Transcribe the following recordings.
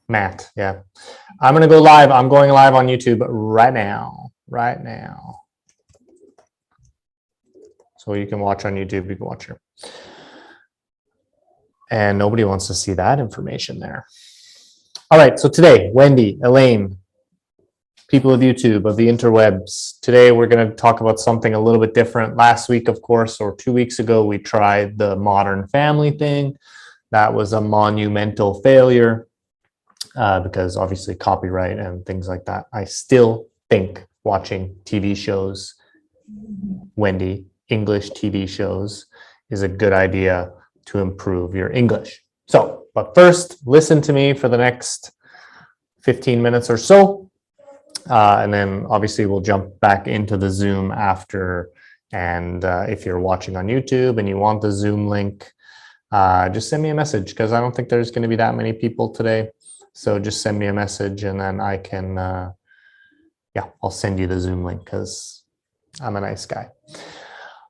Matt, yeah. I'm going to go live. I'm going live on YouTube right now. Right now. So you can watch on YouTube. You can watch here. And nobody wants to see that information there. All right. So today, Wendy, Elaine, people of YouTube, of the interwebs. Today, we're going to talk about something a little bit different. Last week, of course, or 2 weeks ago, we tried the Modern Family thing. That was a monumental failure because obviously copyright and things like that. I still think watching TV shows, Wendy, English TV shows, is a good idea to improve your English. So, but first, listen to me for the next 15 minutes or so. And then obviously we'll jump back into the Zoom after. And if you're watching on YouTube and you want the Zoom link, just send me a message because I don't think there's going to be that many people today. So just send me a message and then I can, yeah, I'll send you the Zoom link because I'm a nice guy.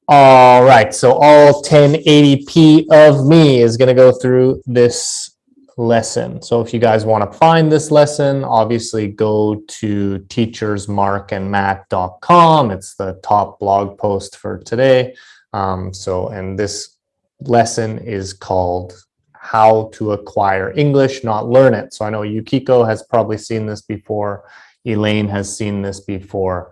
All right, so all 1080p of me is going to go through this lesson. So if you guys want to find this lesson, obviously go to teachersmarkandmatt.com. It's the top blog post for today. And this lesson is called How to Acquire English, Not Learn It. So I know Yukiko has probably seen this before. Elaine has seen this before.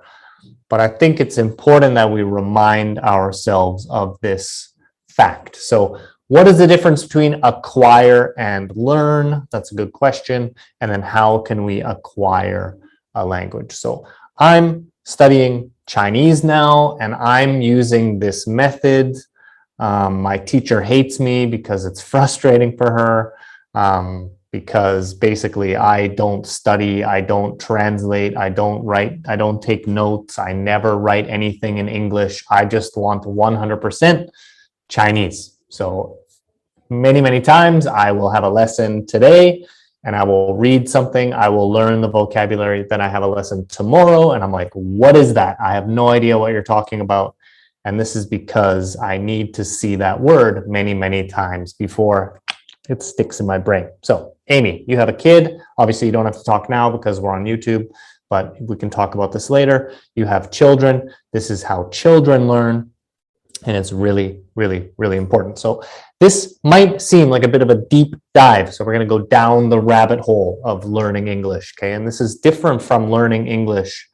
But I think it's important that we remind ourselves of this fact. So what is the difference between acquire and learn? That's a good question. And then how can we acquire a language? So I'm studying Chinese now, and I'm using this method. My teacher hates me because it's frustrating for her. Because basically I don't study, I don't translate, I don't write, I don't take notes, I never write anything in English. I just want 100% Chinese. So many times I will have a lesson today and I will read something, I will learn the vocabulary, then I have a lesson tomorrow and I'm like, what is that? I have no idea what you're talking about. And this is because I need to see that word many times before it sticks in my brain. So Amy, you have a kid. Obviously, you don't have to talk now because we're on YouTube, but we can talk about this later. You have children. This is how children learn. And it's really important. So this might seem like a bit of a deep dive. So we're going to go down the rabbit hole of learning English. Okay. And this is different from learning English.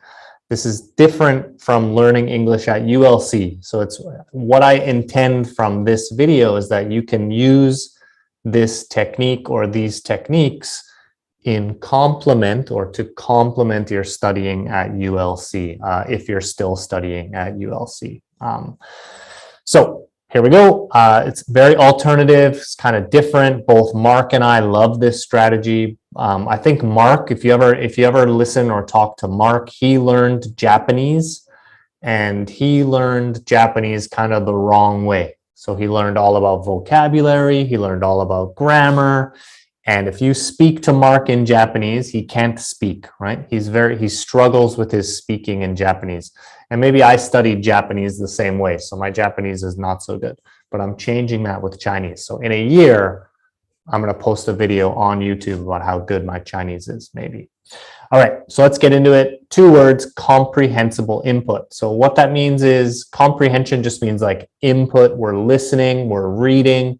This is different from learning English at ULC. So it's what I intend from this video is that you can use this technique or these techniques in complement or to complement your studying at ULC if you're still studying at ULC. So here we go. It's very alternative. It's kind of different. Both Mark and I love this strategy. I think Mark, if you ever listen or talk to Mark, he learned Japanese and he learned Japanese kind of the wrong way. So he learned all about vocabulary, he learned all about grammar. And if you speak to Mark in Japanese, he can't speak, right? He struggles with his speaking in Japanese. And maybe I studied Japanese the same way. So my Japanese is not so good, but I'm changing that with Chinese. So in a year, I'm going to post a video on YouTube about how good my Chinese is, maybe. All right, so let's get into it. 2 words, comprehensible input. So what that means is comprehension just means like input. We're listening, we're reading,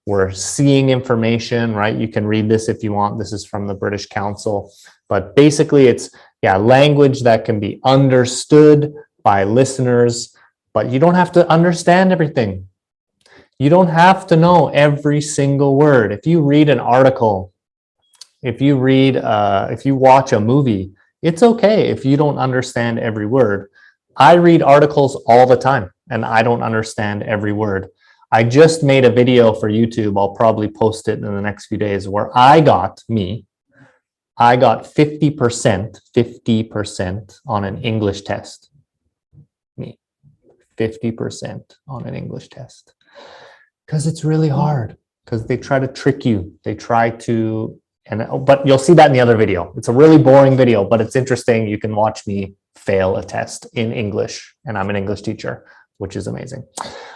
we're seeing information, right? You can read this if you want. This is from the British Council. But basically it's, yeah, language that can be understood by listeners, but you don't have to understand everything. You don't have to know every single word. If you read an article, if you watch a movie, it's okay if you don't understand every word. I read articles all the time and I don't understand every word. I just made a video for YouTube. I'll probably post it in the next few days where I got 50% on an English test. 50% on an English test. Because it's really hard. Because they try to trick you. They try to... But you'll see that in the other video. It's a really boring video, but it's interesting. You can watch me fail a test in English, and I'm an English teacher. which is amazing.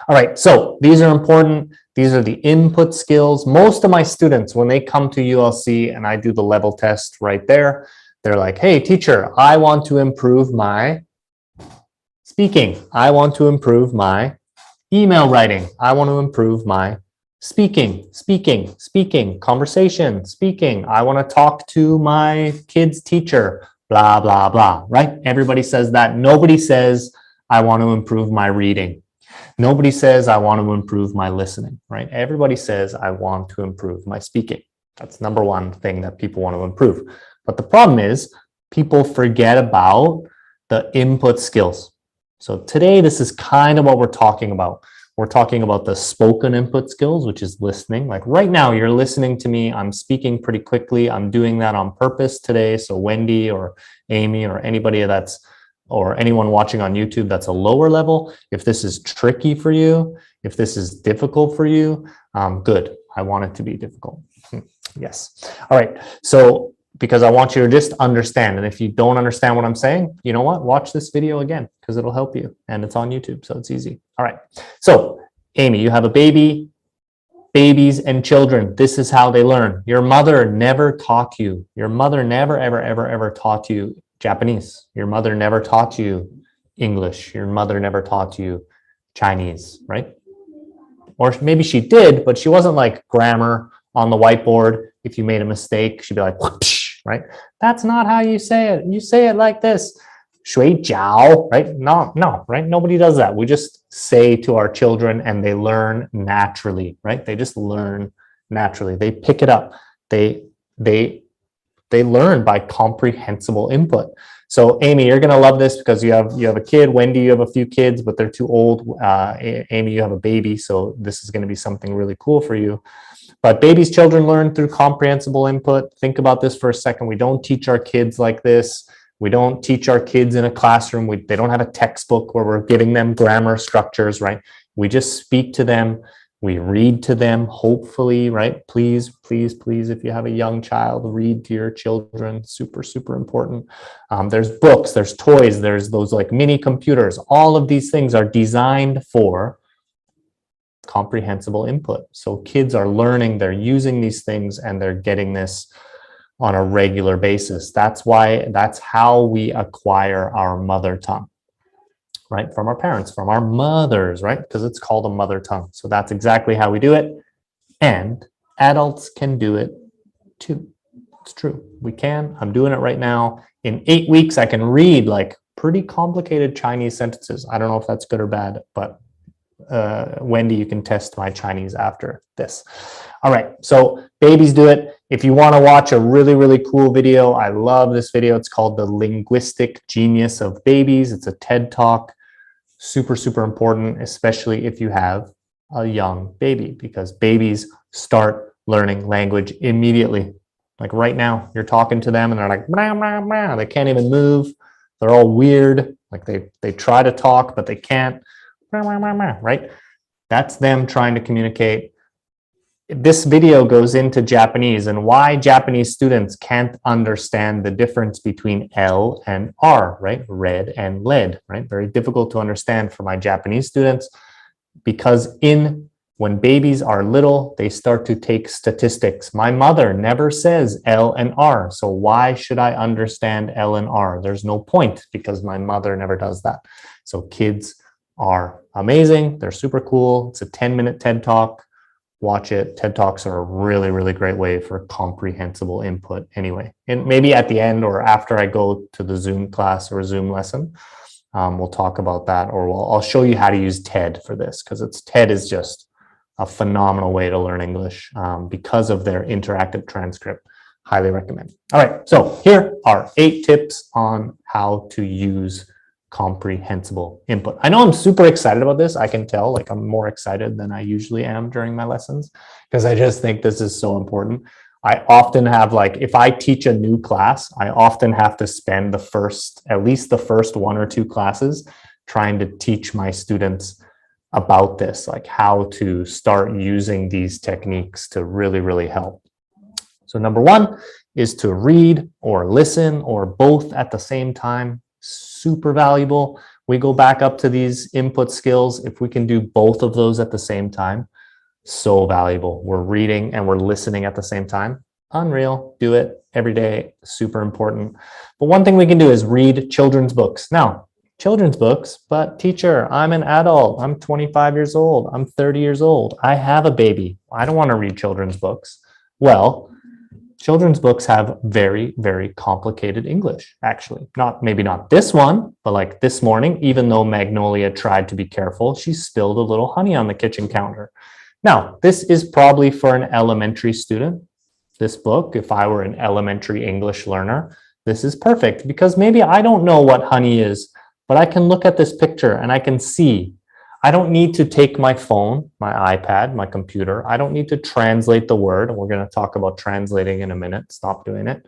All right, so these are important. These are the input skills. Most of my students, when they come to ULC and I do the level test right there, they're like, hey, teacher, I want to improve my speaking. I want to improve my email writing. I want to improve my speaking, conversation, speaking. I want to talk to my kid's teacher, blah, blah, blah, right? Everybody says that. Nobody says, I want to improve my reading. Nobody says, I want to improve my listening, right? Everybody says, I want to improve my speaking. That's number one thing that people want to improve. But the problem is people forget about the input skills. So today, this is kind of what we're talking about. We're talking about the spoken input skills, which is listening. Like right now, you're listening to me. I'm speaking pretty quickly. I'm doing that on purpose today. So Wendy or Amy or anybody or anyone watching on YouTube that's a lower level, if this is tricky for you, if this is difficult for you, good. I want it to be difficult. Yes. All right. So because I want you to just understand. And if you don't understand what I'm saying, you know what? Watch this video again because it'll help you. And it's on YouTube, so it's easy. All right. So Amy, you have a baby. Babies and children, this is how they learn. Your mother never taught you. Your mother never, ever, ever, ever taught you Japanese. Your mother never taught you English. Your mother never taught you Chinese, right? Or maybe she did, but she wasn't like grammar on the whiteboard. If you made a mistake, she'd be like, right? That's not how you say it. You say it like this. 水饺, right? No, right? Nobody does that. We just say to our children and they learn naturally, right? They just learn naturally. They pick it up. They learn by comprehensible input. So Amy, you're going to love this because you have a kid. Wendy, you have a few kids, but they're too old. Amy, you have a baby. So this is going to be something really cool for you. But babies, children learn through comprehensible input. Think about this for a second. We don't teach our kids like this. We don't teach our kids in a classroom. They don't have a textbook where we're giving them grammar structures, right? We just speak to them. We read to them, hopefully, right? Please, please, please, if you have a young child, read to your children. Super, super important. There's books, there's toys, there's those like mini computers. All of these things are designed for comprehensible input. So kids are learning, they're using these things, and they're getting this on a regular basis. That's how we acquire our mother tongue, right? From our parents, from our mothers, right? Because it's called a mother tongue. So that's exactly how we do it. And adults can do it too. It's true. We can. I'm doing it right now. In 8 weeks, I can read like pretty complicated Chinese sentences. I don't know if that's good or bad, but Wendy, you can test my Chinese after this. All right, so babies do it. If you want to watch a really, really cool video, I love this video. It's called The Linguistic Genius of Babies. It's a TED Talk. Super, super important, especially if you have a young baby, because babies start learning language immediately. Like right now, you're talking to them and they're like, blah, blah, blah. They can't even move. They're all weird. Like they try to talk, but they can't. Right? That's them trying to communicate. This video goes into Japanese and why Japanese students can't understand the difference between L and R, right? Red and lead, right? Very difficult to understand for my Japanese students because when babies are little, they start to take statistics. My mother never says L and R, so why should I understand L and R? There's no point because my mother never does that. So kids are amazing. They're super cool. It's a 10-minute TED Talk. Watch it. TED Talks are a really, really great way for comprehensible input anyway. And maybe at the end or after I go to the Zoom class or a Zoom lesson, we'll talk about that, or I'll show you how to use TED for this because TED is just a phenomenal way to learn English because of their interactive transcript. Highly recommend. All right, so here are 8 tips on how to use comprehensible input. I know I'm super excited about this. I can tell, like I'm more excited than I usually am during my lessons because I just think this is so important. I often have if I teach a new class, I often have to spend at least the first 1 or 2 classes trying to teach my students about this, like how to start using these techniques to really, really help. So number 1 is to read or listen or both at the same time. Super valuable. We go back up to these input skills. If we can do both of those at the same time, so valuable. We're reading and we're listening at the same time. Unreal. Do it every day. Super important. But one thing we can do is read children's books. Now, children's books, but teacher, I'm an adult. I'm 25 years old. I'm 30 years old. I have a baby. I don't want to read children's books. Well, children's books have very, very complicated English, actually. Maybe not this one, but like this morning, even though Magnolia tried to be careful, she spilled a little honey on the kitchen counter. Now, this is probably for an elementary student. This book, if I were an elementary English learner, this is perfect because maybe I don't know what honey is, but I can look at this picture and I can see. I don't need to take my phone, my iPad, my computer. I don't need to translate the word. And we're going to talk about translating in a minute. Stop doing it.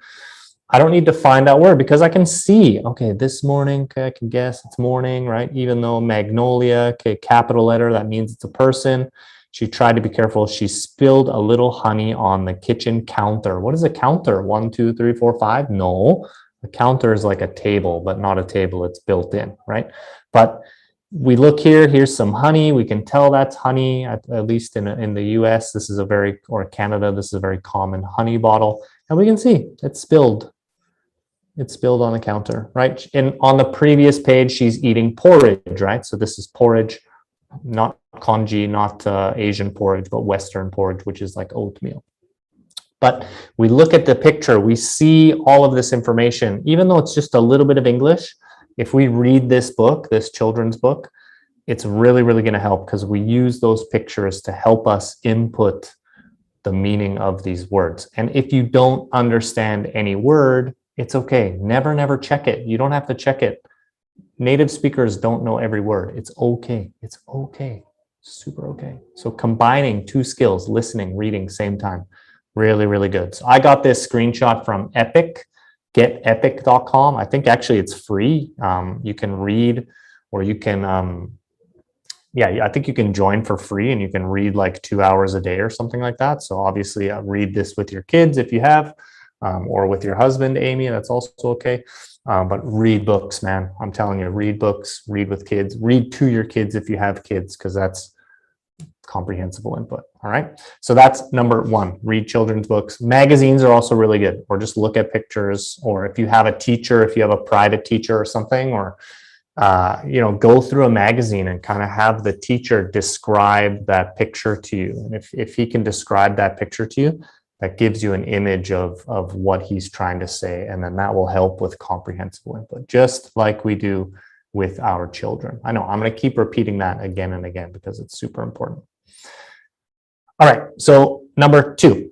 I don't need to find that word because I can see, okay, this morning, okay, I can guess it's morning, right? Even though Magnolia, okay, capital letter, that means it's a person. She tried to be careful. She spilled a little honey on the kitchen counter. What is a counter? 1, 2, 3, 4, 5? No, a counter is like a table, but not a table. It's built in, right? But we look here, here's some honey. We can tell that's honey, at least in the US, this is or Canada, this is a very common honey bottle. And we can see it's spilled. It's spilled on the counter, right? And on the previous page, she's eating porridge, right? So this is porridge, not congee, not Asian porridge, but Western porridge, which is like oatmeal. But we look at the picture, we see all of this information, even though it's just a little bit of English. If we read this book, this children's book, it's really, really going to help because we use those pictures to help us input the meaning of these words. And if you don't understand any word, it's okay. Never, never check it. You don't have to check it. Native speakers don't know every word. It's okay. It's okay. Super okay. So combining two skills, listening, reading, same time, really, really good. So I got this screenshot from Epic. Getepic.com. I think actually it's free. You can read, or you can, I think you can join for free and you can read like 2 hours a day or something like that. So obviously read this with your kids if you have, or with your husband, Amy, that's also okay. But read books, man. I'm telling you, read books, read with kids, read to your kids if you have kids, because that's comprehensible input. All right. So that's number one, read children's books. Magazines are also really good, or just look at pictures, or if you have a teacher, if you have a private teacher or something, or, go through a magazine and kind of have the teacher describe that picture to you. And if he can describe that picture to you, that gives you an image of what he's trying to say. And then that will help with comprehensible input, just like we do with our children. I know I'm going to keep repeating that again and again because it's super important. All right, so number 2.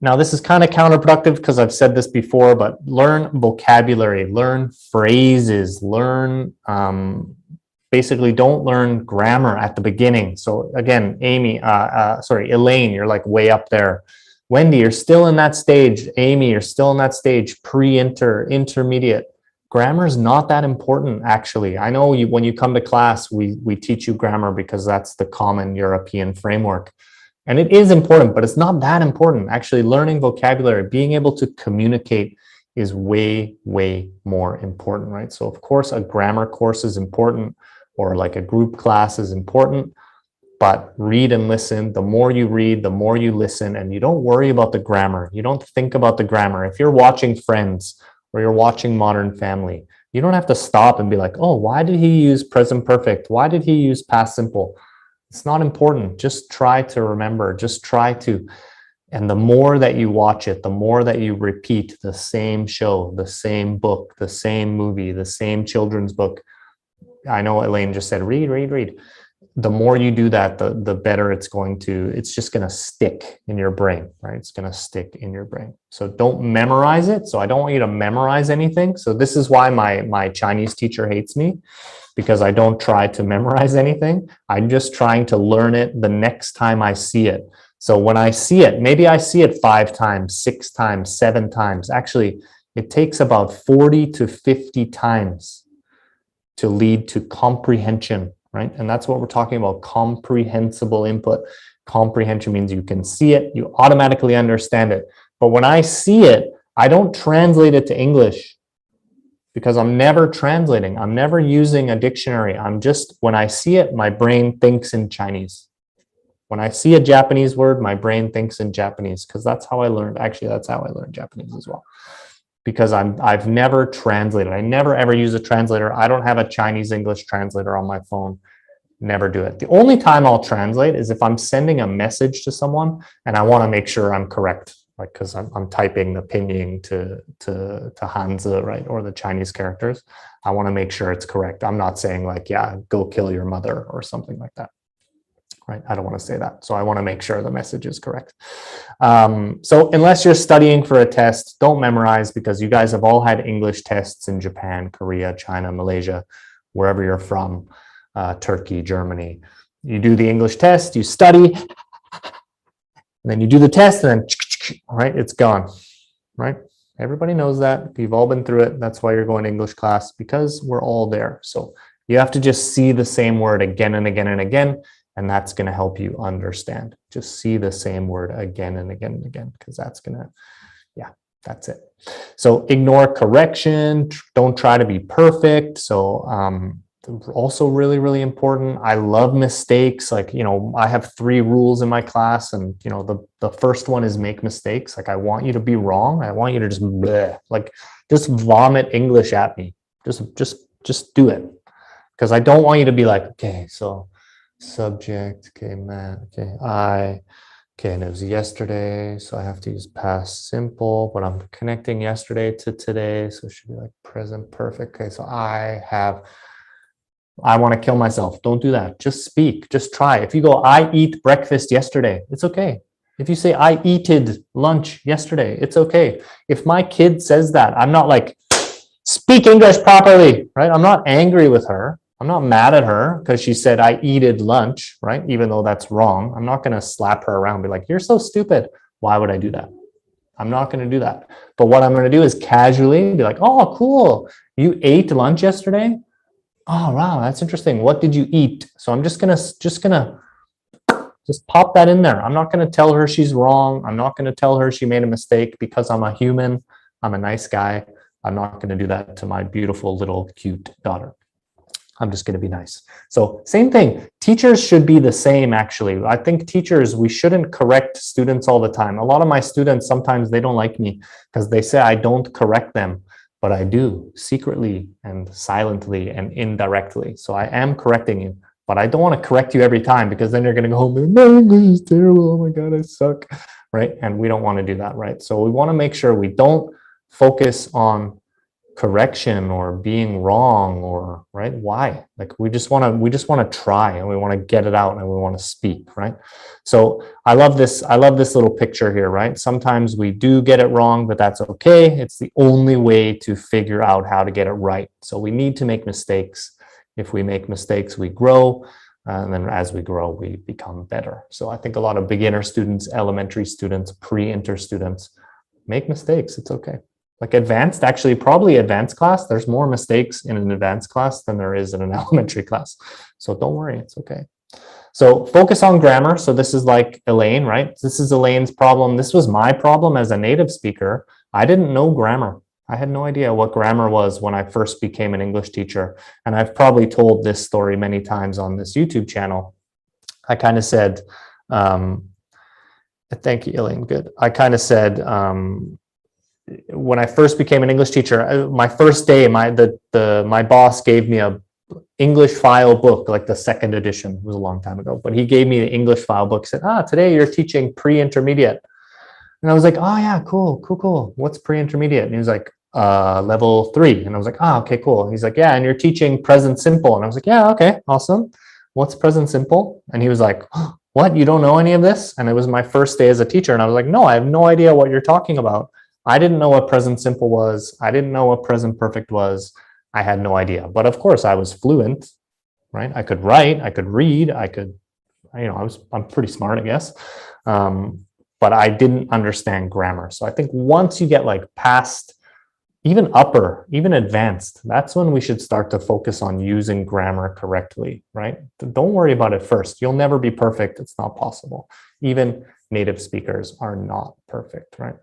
Now this is kind of counterproductive because I've said this before, but learn vocabulary, learn phrases, learn, basically don't learn grammar at the beginning. So again, Elaine, you're like way up there. Wendy, you're still in that stage. Amy, you're still in that stage, intermediate. Grammar is not that important, actually. I know when you come to class, we teach you grammar because that's the common European framework. And it is important, but it's not that important. Actually, learning vocabulary, being able to communicate is way, way more important, right? So of course, a grammar course is important, or like a group class is important, but read and listen. The more you read, the more you listen, and you don't worry about the grammar. You don't think about the grammar. If you're watching Friends or you're watching Modern Family, you don't have to stop and be like, oh, why did he use present perfect? Why did he use past simple? It's not important. Just try to remember, and the more that you watch it, the more that you repeat the same show, the same book, the same movie, the same children's book. I know Elaine just said, read. The more you do that, the better it's just going to stick in your brain, right? It's going to stick in your brain. So don't memorize it. So I don't want you to memorize anything. So this is why my Chinese teacher hates me, because I don't try to memorize anything. I'm just trying to learn it the next time I see it. So when I see it, maybe I see it 5 times, 6 times, 7 times. Actually, it takes about 40 to 50 times to lead to comprehension, right? And that's what we're talking about, comprehensible input. Comprehension means you can see it, you automatically understand it. But when I see it, I don't translate it to English. because I'm never translating. I'm never using a dictionary. I'm just, when I see it, my brain thinks in Chinese. When I see a Japanese word, my brain thinks in Japanese, because that's how I learned. Actually, that's how I learned Japanese as well. Because I've never translated. I never ever use a translator. I don't have a Chinese English translator on my phone. Never do it. The only time I'll translate is if I'm sending a message to someone and I want to make sure I'm correct, like because I'm typing the pinyin to Hanzi, right, or the Chinese characters. I want to make sure it's correct. I'm not saying like, yeah, go kill your mother or something like that. Right? I don't want to say that. So I want to make sure the message is correct. So unless you're studying for a test, don't memorize, because you guys have all had English tests in Japan, Korea, China, Malaysia, wherever you're from, Turkey, Germany. You do the English test, you study, and then you do the test, and then, right, it's gone, right? Everybody knows that. You've all been through it. That's why you're going to English class, because we're all there. So you have to just see the same word again and again and again. And that's going to help you understand. Just see the same word again and again and again, because that's going to, yeah, that's it. So ignore correction. Don't try to be perfect. So also really, really important. I love mistakes. Like, you know, I have 3 rules in my class, and, you know, the first one is make mistakes. Like, I want you to be wrong. I want you to just bleh, like just vomit English at me. Just do it. Because I don't want you to be like, okay, so subject, okay, man, okay, okay, and it was yesterday, so I have to use past simple, but I'm connecting yesterday to today, so it should be like present perfect. Okay, so I want to kill myself. Don't do that. Just speak. Just try. If you go, I eat breakfast yesterday, it's okay. If you say I eated lunch yesterday, it's okay. If my kid says that, I'm not like, speak English properly, right? I'm not angry with her. I'm not mad at her because she said I eated lunch, right? Even though that's wrong. I'm not going to slap her around and be like, you're so stupid. Why would I do that? I'm not going to do that. But what I'm going to do is casually be like, oh, cool. You ate lunch yesterday? Oh, wow, that's interesting. What did you eat? So I'm just gonna pop that in there. I'm not going to tell her she's wrong. I'm not going to tell her she made a mistake, because I'm a human. I'm a nice guy. I'm not going to do that to my beautiful little cute daughter. I'm just going to be nice. So same thing. Teachers should be the same, actually. I think teachers, we shouldn't correct students all the time. A lot of my students, sometimes they don't like me because they say I don't correct them, but I do, secretly and silently and indirectly. So I am correcting you, but I don't want to correct you every time, because then you're going to go home, my English is terrible, oh my God, I suck, right? And we don't want to do that, right? So we want to make sure we don't focus on correction or being wrong, or right, why? Like we just want to try, and we want to get it out, and we want to speak, right? So I love this little picture here, right? Sometimes we do get it wrong, but that's okay. It's the only way to figure out how to get it right. So we need to make mistakes. If we make mistakes, we grow, and then as we grow, we become better. So I think a lot of beginner students, elementary students, pre-inter students make mistakes. It's okay. Like advanced, actually, probably advanced class, there's more mistakes in an advanced class than there is in an elementary class. So don't worry, it's okay. So focus on grammar. So this is like Elaine, right? This is Elaine's problem. This was my problem as a native speaker. I didn't know grammar. I had no idea what grammar was when I first became an English teacher. And I've probably told this story many times on this YouTube channel. I kind of said, thank you, Elaine, good. I kind of said, when I first became an English teacher, my first day, my boss gave me a English file book, like the second edition. It was a long time ago, but he gave me the English file book. He said, today you're teaching pre-intermediate. And I was like, oh yeah, cool. What's pre-intermediate? And he was like, level 3. And I was like, okay, cool. He's like, yeah, and you're teaching present simple. And I was like, yeah, okay, awesome. What's present simple? And he was like, what, you don't know any of this? And it was my first day as a teacher. And I was like, no, I have no idea what you're talking about. I didn't know what present simple was. I didn't know what present perfect was. I had no idea. But of course, I was fluent, right? I could write, I could read, I'm pretty smart, I guess. But I didn't understand grammar. So I think once you get like past, even upper, even advanced, that's when we should start to focus on using grammar correctly, right? Don't worry about it first. You'll never be perfect. It's not possible. Even native speakers are not perfect, right?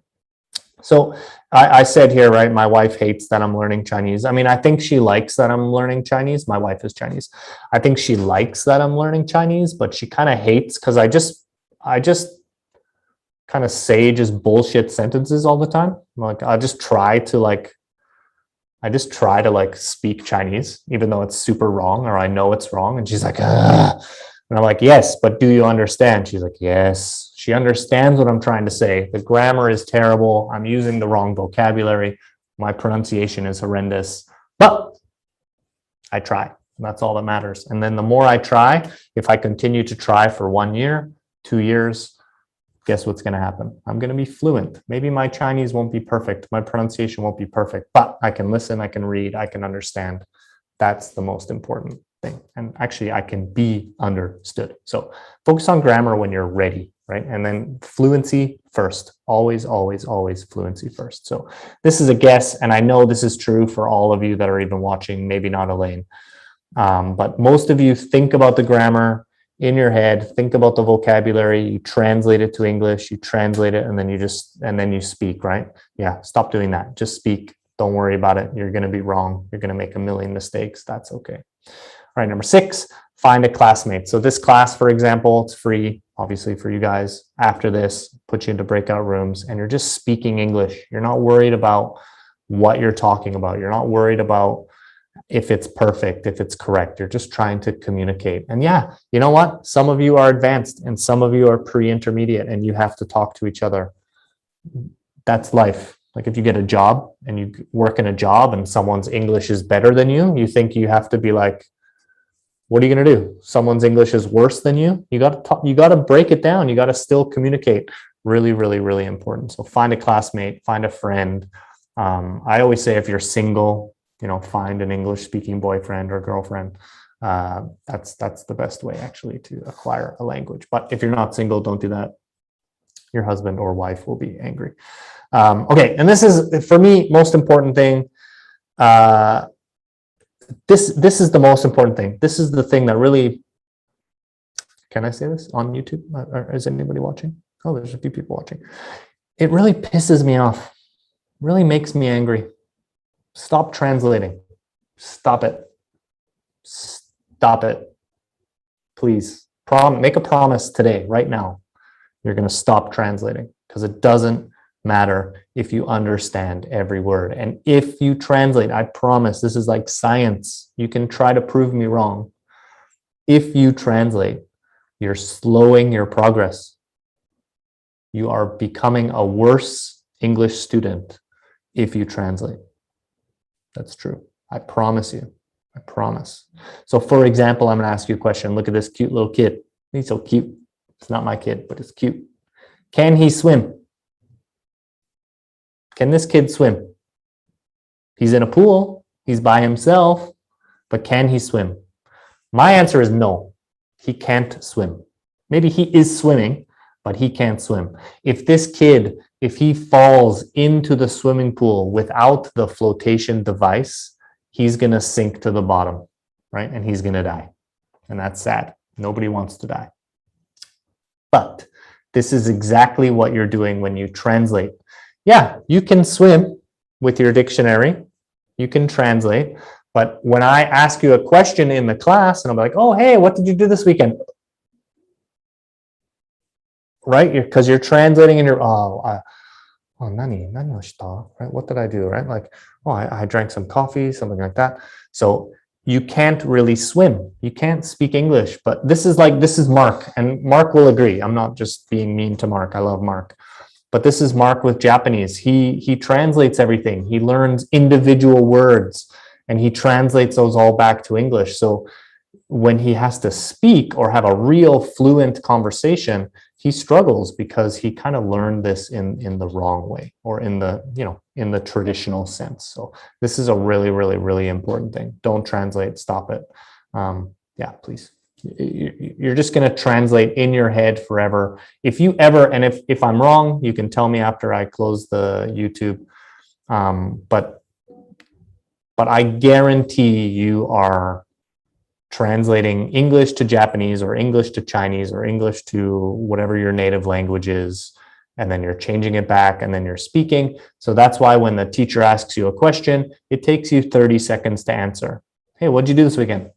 So I said here, right, my wife hates that I'm learning Chinese. I mean, I think she likes that I'm learning Chinese. My wife is Chinese. I think she likes that I'm learning Chinese, but she kind of hates because I just kind of say just bullshit sentences all the time. Like I just try to speak Chinese, even though it's super wrong or I know it's wrong. And she's like, ugh. And I'm like, yes, but do you understand? She's like, yes. She understands what I'm trying to say. The grammar is terrible. I'm using the wrong vocabulary. My pronunciation is horrendous, but I try. And that's all that matters. And then the more I try, if I continue to try for 1 year, 2 years, guess what's going to happen? I'm going to be fluent. Maybe my Chinese won't be perfect. My pronunciation won't be perfect, but I can listen, I can read, I can understand. That's the most important thing. And actually, I can be understood. So focus on grammar when you're ready, right? And then fluency first. Always, always, always fluency first. So this is a guess, and I know this is true for all of you that are even watching, maybe not Elaine. But most of you think about the grammar in your head, think about the vocabulary, you translate it to English, you translate it, and then you speak, right? Yeah, stop doing that. Just speak. Don't worry about it. You're going to be wrong. You're going to make a million mistakes. That's okay. All right, number 6, find a classmate. So this class, for example, it's free, obviously, for you guys. After this, put you into breakout rooms, and you're just speaking English. You're not worried about what you're talking about. You're not worried about if it's perfect, if it's correct. You're just trying to communicate. And yeah, you know what? Some of you are advanced and some of you are pre-intermediate and you have to talk to each other. That's life. Like if you get a job and you work in a job and someone's English is better than you think you have to be like, what are you going to do? Someone's English is worse than you. You got to break it down. You got to still communicate. Really, really, really important. So find a classmate, find a friend. I always say if you're single, find an English speaking boyfriend or girlfriend. That's the best way actually to acquire a language. But if you're not single, don't do that. Your husband or wife will be angry. Okay, and this is, for me, most important thing. This is the most important thing. This is the thing that really, can I say this on YouTube? Or is anybody watching? Oh, there's a few people watching. It really pisses me off. Really makes me angry. Stop translating. Stop it. Stop it. Please. Make a promise today, right now. You're going to stop translating because it doesn't matter if you understand every word. And if you translate, I promise, this is like science. You can try to prove me wrong. If you translate, you're slowing your progress. You are becoming a worse English student if you translate. That's true. I promise you. I promise. So for example, I'm going to ask you a question. Look at this cute little kid. He's so cute. It's not my kid, but it's cute. Can he swim? Can this kid swim? He's in a pool. He's by himself. But can he swim? My answer is no. He can't swim. Maybe he is swimming, but he can't swim. If this kid, if he falls into the swimming pool without the flotation device, he's going to sink to the bottom, right? And he's going to die. And that's sad. Nobody wants to die. But this is exactly what you're doing when you translate. Yeah, you can swim with your dictionary. You can translate. But when I ask you a question in the class and I'm like, oh, hey, what did you do this weekend? Right? Because you're translating and you're, nani o shita, right? What did I do, right? Like, oh, I drank some coffee, something like that. So you can't really swim. You can't speak English. But this is Mark, and Mark will agree. I'm not just being mean to Mark. I love Mark. But this is Mark with Japanese. He translates everything. He learns individual words, and he translates those all back to English. So when he has to speak or have a real fluent conversation, he struggles because he kind of learned this in the wrong way or in the traditional sense. So this is a really, really, really important thing. Don't translate, stop it. Yeah, please. You're just going to translate in your head forever. If you ever, and if I'm wrong, you can tell me after I close the YouTube. But I guarantee you are translating English to Japanese or English to Chinese or English to whatever your native language is, and then you're changing it back, and then you're speaking. So that's why when the teacher asks you a question, it takes you 30 seconds to answer. Hey, what'd you do this weekend?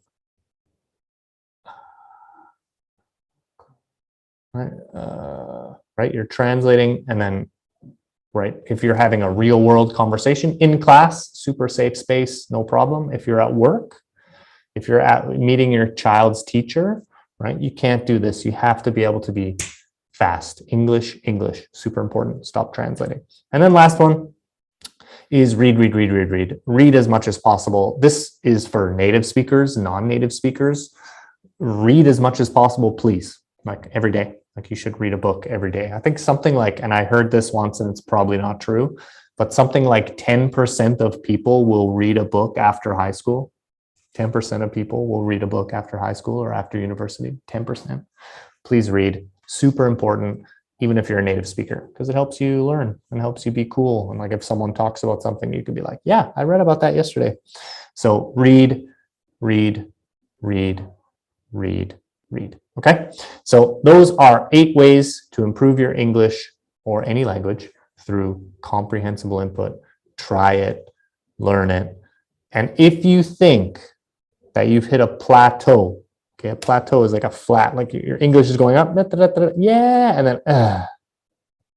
Right, you're translating, and then, right, if you're having a real world conversation in class, super safe space, no problem. If you're at work, if you're at meeting your child's teacher, right, you can't do this. You have to be able to be fast. English, English, super important. Stop translating. And then last one is read. Read as much as possible. This is for native speakers, non-native speakers. Read as much as possible, please, like every day. Like you should read a book every day. I think something like, and I heard this once and it's probably not true, but something like 10% of people will read a book after high school. 10% of people will read a book after high school or after university. 10%. Please read. Super important, even if you're a native speaker, because it helps you learn and helps you be cool. And like if someone talks about something, you can be like, yeah, I read about that yesterday. So read. Okay, so those are 8 ways to improve your English or any language through comprehensible input. Try it, learn it. And if you think that you've hit a plateau, okay, a plateau is like a flat, like your English is going up, yeah, and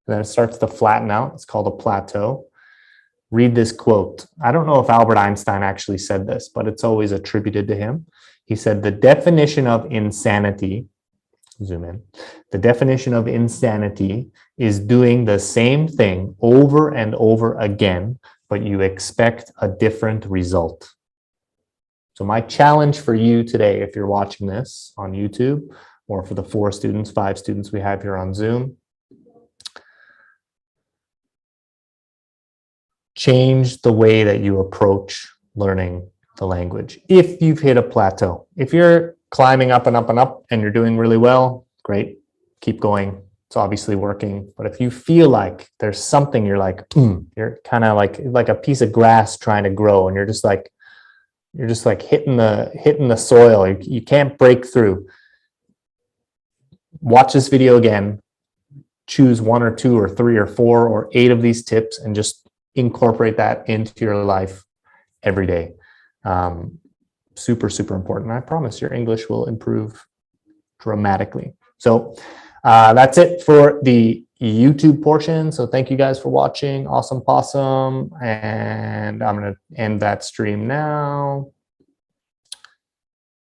then it starts to flatten out. It's called a plateau. Read this quote. I don't know if Albert Einstein actually said this, but it's always attributed to him. He said, the definition of insanity, zoom in, the definition of insanity is doing the same thing over and over again, but you expect a different result. So my challenge for you today, if you're watching this on YouTube, or for the 4 students, 5 students we have here on Zoom, change the way that you approach learning the language. If you've hit a plateau, if you're climbing up and up and up and you're doing really well, great, keep going. It's obviously working. But if you feel like there's something, you're like, you're kind of like a piece of grass trying to grow, and you're just like hitting the soil. You can't break through. Watch this video again. Choose 1 or 2 or 3 or 4 or 8 of these tips and just incorporate that into your life every day. Super important. I promise your English will improve dramatically. So that's it for the YouTube portion. So thank you guys for watching. Awesome possum. And I'm going to end that stream now.